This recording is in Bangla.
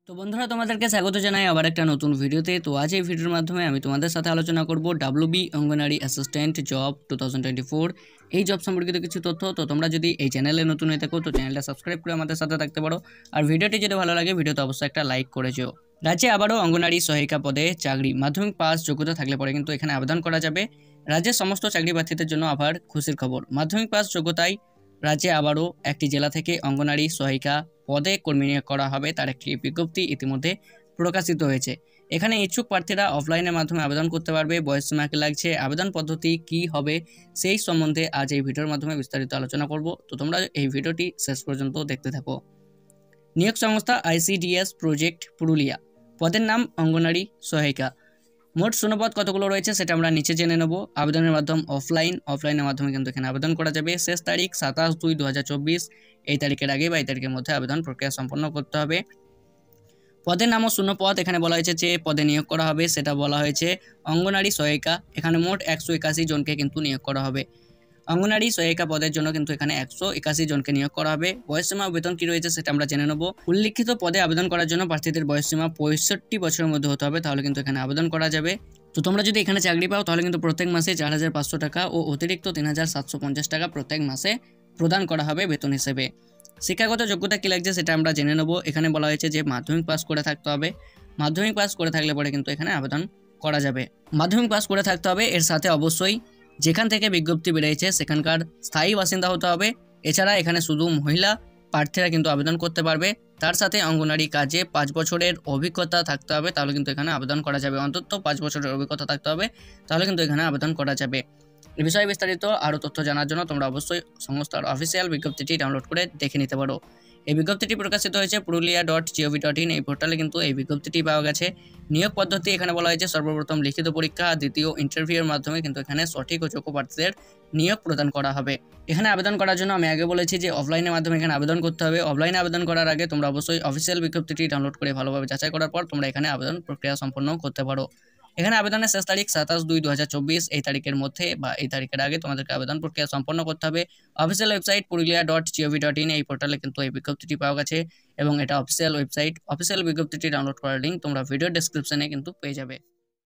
তো বন্ধুরা তোমাদেরকে স্বাগত জানাই আবার একটা নতুন ভিডিওতে। তো আজ এই ভিডিওর মাধ্যমে আমি তোমাদের সাথে আলোচনা করব ডাব্লিউবি অঙ্গনারী অ্যাসিস্ট্যান্ট জব 2024 এই জব সম্পর্কিত কিছু তথ্য। তো তোমরা যদি এই চ্যানেলে নতুন হয়ে থাকো তো চ্যানেলটা সাবস্ক্রাইব করে আমাদের সাথে থাকতে পারো, আর ভিডিওটি যদি ভালো লাগে ভিডিওতে অবশ্যই একটা লাইক করে যেও। রাজ্যে আবারও অঙ্গনারী সহায়িকা পদে চাকরি, মাধ্যমিক পাস যোগ্যতা থাকলে পরে কিন্তু এখানে আবেদন করা যাবে। রাজ্যের সমস্ত চাকরি প্রার্থীদের জন্য আবার খুশির খবর, মাধ্যমিক পাস যোগ্যতায় রাজ্যে আবারও একটি জেলা থেকে অঙ্গনারী সহায়িকা পদে কর্মী নিয়োগ করা হবে, তার একটি বিজ্ঞপ্তি ইতিমধ্যে প্রকাশিত হয়েছে। এখানে ইচ্ছুক প্রার্থীরা অফলাইনের মাধ্যমে আবেদন করতে পারবে। বয়স সীমা কি লাগছে, আবেদন পদ্ধতি কি হবে, সেই সম্বন্ধে আজ এই ভিডিওর মাধ্যমে বিস্তারিত আলোচনা করব। তো তোমরা এই ভিডিওটি শেষ পর্যন্ত দেখতে থাকো। নিয়োগ সংস্থা ICDS প্রজেক্ট পুরুলিয়া, পদের নাম অঙ্গনারী সহায়িকা। মোট শূন্যপদ কতগুলো রয়েছে সেটা আমরা নিচে জেনে নেব। আবেদনের মাধ্যম অফলাইনের মাধ্যমে কিন্তু এখানে আবেদন করা যাবে। শেষ তারিখ 27/2/2024, এই তারিখের আগে বা এই তারিখের মধ্যে আবেদন প্রক্রিয়া সম্পন্ন করতে হবে। পদের নাম ও শূন্যপদ এখানে বলা হয়েছে যে পদে নিয়োগ করা হবে, সেটা বলা হয়েছে অঙ্গনারী সহায়িকা। এখানে মোট 181 জনকে কিন্তু নিয়োগ করা হবে। অঙ্গনারী সহায়িকা পদের জন্য কিন্তু এখানে 181 জনকে নিয়োগ করা হবে। বয়সসীমা বেতন কি রয়েছে সেটা আমরা জেনে নেব। উল্লিখিত পদে আবেদন করার জন্য প্রার্থীদের বয়সসীমা 65 বছরের মধ্যে হতে হবে, তাহলে কিন্তু এখানে আবেদন করা যাবে। তো তোমরা যদি এখানে চাকরি পাও তাহলে কিন্তু প্রত্যেক মাসে 4,500 টাকা ও অতিরিক্ত 3,750 টাকা প্রত্যেক মাসে প্রদান করা হবে বেতন হিসেবে। শিক্ষাগত যোগ্যতা কি লাগছে সেটা আমরা জেনে নেব। এখানে বলা হয়েছে যে মাধ্যমিক পাস করে থাকতে হবে। মাধ্যমিক পাস করে থাকলে পরে কিন্তু এখানে আবেদন করা যাবে। মাধ্যমিক পাস করে থাকতে হবে, এর সাথে অবশ্যই যেখান থেকে বিজ্ঞপ্তি বেরিয়েছে সেখানকার স্থায়ী বাসিন্দা হতে হবে। এছাড়া এখানে শুধু মহিলা প্রার্থীরা কিন্তু আবেদন করতে পারবে। তার সাথে অঙ্গনারী কাজে 5 বছরের অভিজ্ঞতা থাকতে হবে, তাহলে কিন্তু এখানে আবেদন করা যাবে। অন্তত 5 বছরের অভিজ্ঞতা থাকতে হবে, তাহলে কিন্তু এখানে আবেদন করা যাবে। এই বিষয়ে বিস্তারিত আরও তথ্য জানার জন্য তোমরা অবশ্যই সংস্থার অফিসিয়াল বিজ্ঞপ্তিটি ডাউনলোড করে দেখে নিতে পারো। এই বিজ্ঞপ্তিটি প্রকাশিত হয়েছে purulia.gov.in এই পোর্টালে কিন্তু এই বিজ্ঞপ্তিটি পাওয়া গেছে। নিয়োগ পদ্ধতি এখানে বলা হয়েছে সর্বপ্রথম লিখিত পরীক্ষা, দ্বিতীয় ইন্টারভিউয়ের মাধ্যমে কিন্তু এখানে সঠিক ও যোগ্য প্রার্থীদের নিয়োগ প্রদান করা হবে। এখানে আবেদন করার জন্য আমি আগে বলেছি যে অফলাইনের মাধ্যমে এখানে আবেদন করতে হবে। অফলাইনে আবেদন করার আগে তোমরা অবশ্যই অফিসিয়াল বিজ্ঞপ্তিটি ডাউনলোড করে ভালোভাবে যাচাই করার পর তোমরা এখানে আবেদন প্রক্রিয়া সম্পন্ন করতে পারো। এখানে আবেদনের শেষ তারিখ 27/2/2024, এই তারিখের মধ্যে বা এই তারিখের আগে তোমাদেরকে আবেদন প্রক্রিয়া সম্পন্ন করতে হবে। অফিসিয়াল ওয়েবসাইট purulia.gov.in এই পোর্টালে কিন্তু এই বিজ্ঞপ্তিটি পাওয়া গেছে এবং এটা অফিসিয়াল ওয়েবসাইট। অফিসিয়াল বিজ্ঞপ্তিটি ডাউনলোড করার লিঙ্ক তোমরা ভিডিও ডেসক্রিপশনে কিন্তু পেয়ে যাবে।